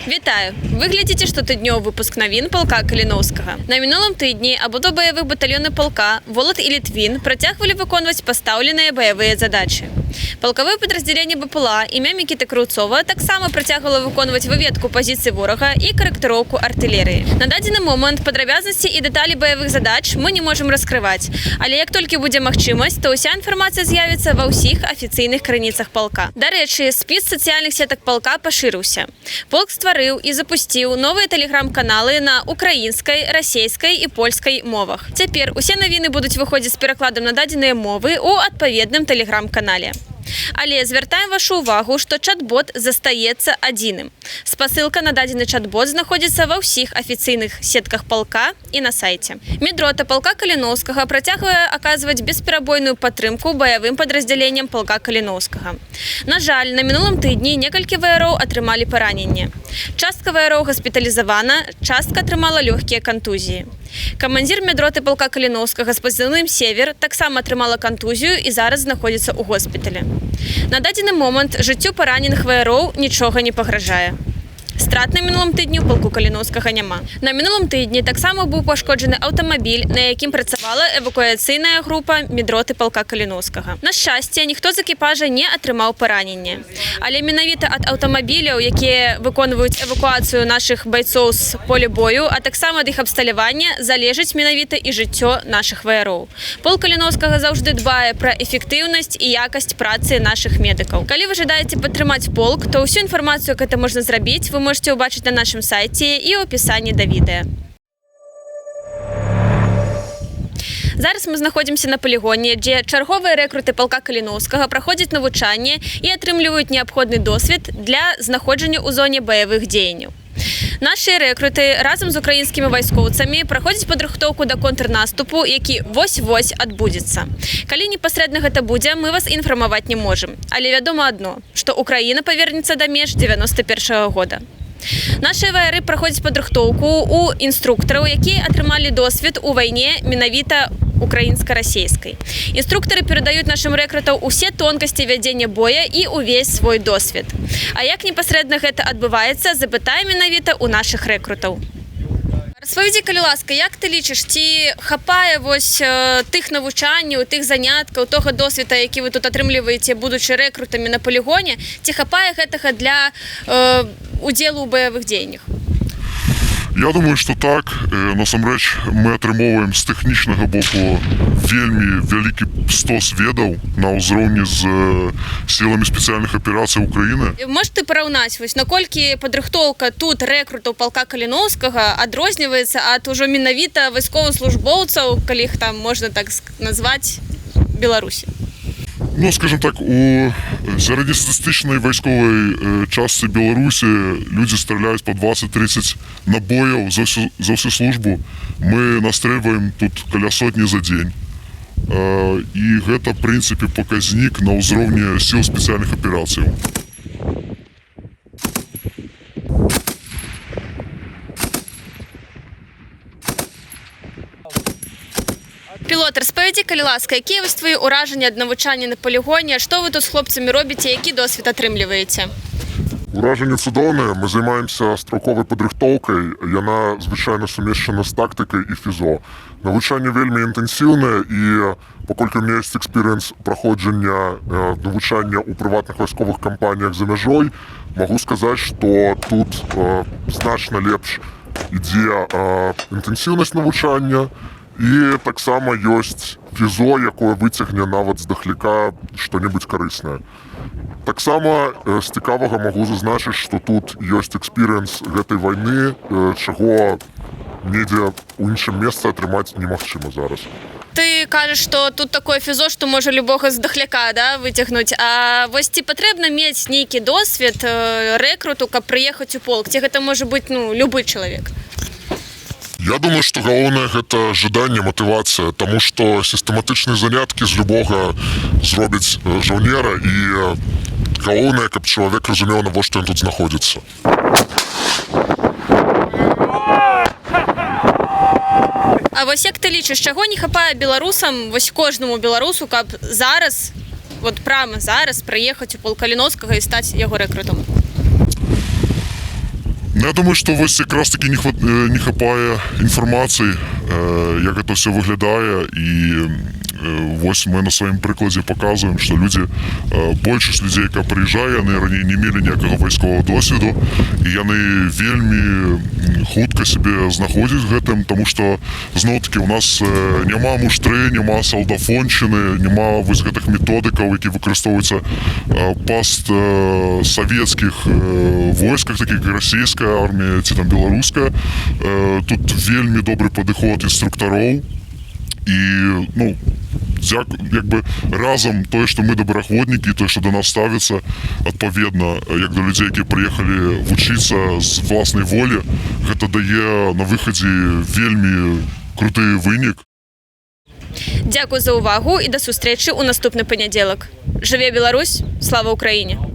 Вітаю! Ви глядите штотыднёвы выпуск навін палка Каліноўскага. На мінулым тыдні абодва баявых батальёны палка Волат і Літвін працягвалі выконваць пастаўленыя баявыя задачы. Палкавое падраздзяленне БПЛА імя Мікіты Краўцова таксама працягвала выконваць выведку пазіцый ворага і карэктыроўку артылерыі. На дадзены момант падрабязнасці і дэталі баявых задач мы не можам раскрываць, але як толькі будзе магчымасць, то ўся інфармацыя з'явіцца ва ўсіх афіцыйных крыніцах палка. Дарэчы, спіс сацыяльных сетак палка пашырыўся. Полк стварыў і запусціў новыя тэлеграм-каналы на украінскай, расейскай і польскай мовах. Цяпер усе навіны будуць выходзіць з перакладам на дадзеныя мовы ў адпаведным тэлеграм-канале. Але звяртаем вашу увагу, што чат-бот застаецца адзіным. Спасылка на дадзены чат-бот знаходзіцца ва ўсіх афіцыйных сетках палка і на сайце. Медрота палка Каліноўскага працягвае аказваць бесперабойную падтрымку баявым падраздзяленням палка Каліноўскага. На жаль, на мінулым тыдні некалькі ваяроў атрымалі параненне. Частка ваяроў гаспіталізавана, частка атрымала лёгкія кантузіі. Камандзір медроты палка Каліноўскага з пазыўным «Север» таксама атрымала кантузію і зараз знаходзіцца ў госпіталі. На дадзены момант жыццю параненых ваяроў нічога не пагражае. Страт на мінулым тыдні ў палку Каліноўскага няма. На мінулым тыдні таксама быў пашкоджаны аўтамабіль, на якім працавала эвакуацыйная група медроты палка Каліноўскага. На шчасце, ніхто з экіпажа не атрымаў параненне. Але менавіта ад аўтамабіляў, якія выконваюць эвакуацыю нашых байцоў з поля бою, а таксама ад іх абсталявання, залежыць менавіта і жыццё нашых ваяроў. Полк Каліноўскага заўжды дбае пра эфектыўнасць і якасць працы нашых медыкаў. Калі вы жадаеце падтрымаць полк, то ўсю інфармацыю, як гэта можна зрабіць, вы можете убачыць на нашым сайце і ў апісанні да відэа. Зараз мы знаходзімся на палігоне, дзе чарговыя рэкруты палка Каліноўскага праходзяць навучанне і атрымліваюць неабходны досвед для знаходжання ў зоне баявых дзеянняў. Нашыя рэкруты разам з украінскімі вайскоўцамі праходзяць падрыхтоўку да контрнаступу, які вось-вось адбудзецца. Калі непасрэдна гэта будзе, мы вас інфармаваць не можам. Але вядома адно, што Украіна павернецца да меж 91-го года. Нашыя ваяры праходзяць падрыхтоўку ў інструктараў, якія атрымалі досвед у вайне менавіта украінска-расейскай. Інструктары перадаюць нашым рэкрутам усе тонкасці вядзення боя і ўвесь свой досвед. А як непасрэдна гэта адбываецца, запытаем менавіта ў нашых рэкрутаў. Распавядзі, калі ласка, як ты лічыш, ці хапае вось тых навучанняў, тых заняткаў, того досведа, які вы тут атрымліваеце, будучы рэкрутамі на палігоне, ці хапае гэтага для удзелу ў баявых дзеяннях? Я думаю, што так. Насамрэч, мы атрымоўваем з тэхнічнага боку вельмі вялікі стос ведаў на ўзроўні з сіламі спецыяльных аперацый Украіны. Можаш ты параўнаць, вось, наколькі падрыхтоўка тут рэкрутаў палка Каліноўскага адрозніваецца ад ужо менавіта вайсковаслужбоўцаў, калі іх там можна так назваць, Беларусі? Ну, скажем так, у сярэднестатыстычнай вайсковай частцы Беларусі людзі страляюць па 20-30 набояў за ўсю службу. Мы настрэльваем тут каля сотні за дзень. І гэта, в прынцыпе, паказнік на ўзроўні сіл спецыяльных аперацыяў. Пілот, распавядзі, калі ласка, якія вось твои ўражанні ад навучання на палігоне, што вы тут з хлопцамі робіце, які досвед атрымліваеце? Уражанне цудоўнае, мы займаемся стралковай падрыхтоўкай, яна звычайна сумешчана з тактыкай і фізо. Навучанне вельмі інтэнсіўнае і паколькі у меня ёсць экспірыенс праходжання навучання ў прыватных вайсковых кампаніях за мяжой, магу сказаць, што тут значна лепш ідзе інтэнсіўнасць навучання, і таксама ёсць фізо, якое выцягне нават з дахляка што-небудзь карыснае. Таксама з цікавага магу зазначыць, што тут ёсць экспірыенс гэтай вайны, чаго недзе ў іншым месцы атрымаць немагчыма зараз. Ты кажаш, што тут такое фізо, што можа любога з дахляка, да, выцягнуць. А вось ці патрэбна мець нейкі досвед рэкруту, каб прыехаць у полк? Ці гэта можа быць, любы чалавек? Я думаю, што галоўнае гэта жаданне, матывацыя, таму што сістэматычныя заняткі з любога зробяць жаўнера і галоўнае, каб чалавек разумеў, навошта ён тут знаходзіцца. А вось як ты лічыш, чаго не хапае беларусам, вось кожнаму беларусу, каб зараз, вот прямо зараз прыехаць у полк Каліноўскага і стаць яго рэкрутам? Ну, я думаю, што вось якраз таки не хапае інфармацыі, як гэта все выглядае, і вось мы на сваім прыкладзе паказваем, што людзі, большасць людзей, якая прыязджае, яны раней не мелі ніякага вайсковага досведу, і яны вельмі хутка сябе знаходзяць гэтым, таму што зноў-такі у нас няма муштры, няма салдафончыны, няма вось гэтых методыкаў, які выкарыстоўваюцца пастсавецкіх войсках, такіх як расійская армія ці там беларуская. Тут вельмі добры падыход інструктароў, і ну, разам тое, што мы добраахвотнікі, тое, што да нас ставіцца адпаведна, як да людзей, які прыехалі вучыцца з власнай волі, гэта дае на выхадзе вельмі круты вынік. Дзякуй за ўвагу і да сустрэчы ў наступны панядзелак. Жыве Беларусь, слава Ўкраіне!